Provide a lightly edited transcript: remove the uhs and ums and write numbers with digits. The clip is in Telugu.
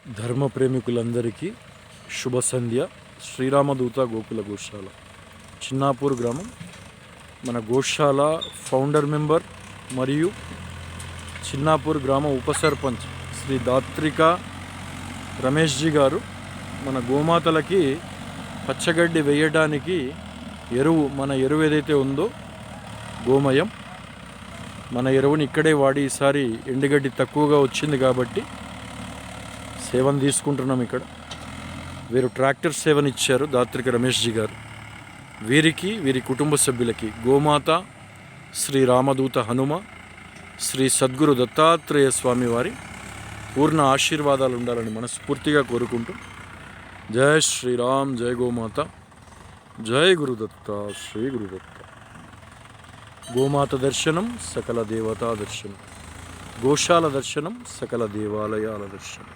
ధర్మ ప్రేమికులందరికీ శుభ సంధ్య. శ్రీరామదూత గోకుల గోశాల చిన్నాపూర్ గ్రామం. మన గోశాల ఫౌండర్ మెంబర్ మరియు చిన్నాపూర్ గ్రామ ఉప సర్పంచ్ శ్రీ దాత్రిక రమేష్ జీ గారు మన గోమాతలకి పచ్చగడ్డి వేయడానికి మన ఎరువు ఏదైతే ఉందో గోమయం, మన ఎరువుని ఇక్కడే వాడి ఈసారి ఎండుగడ్డి తక్కువగా వచ్చింది కాబట్టి సేవను తీసుకుంటున్నాం. ఇక్కడ వీరు ట్రాక్టర్ సేవను ఇచ్చారు దాత్రిక రమేష్ జీ గారు. వీరి కుటుంబ సభ్యులకి గోమాత, శ్రీ రామదూత హనుమ, శ్రీ సద్గురు దత్తాత్రేయ స్వామి వారి పూర్ణ ఆశీర్వాదాలు ఉండాలని మనస్ఫూర్తిగా కోరుకుంటూ జై శ్రీరామ్, జై గోమాత, జై గురుదత్త, శ్రీ గురుదత్త. గోమాత దర్శనం సకల దేవతా దర్శనం, గోశాల దర్శనం సకల దేవాలయాల దర్శనం.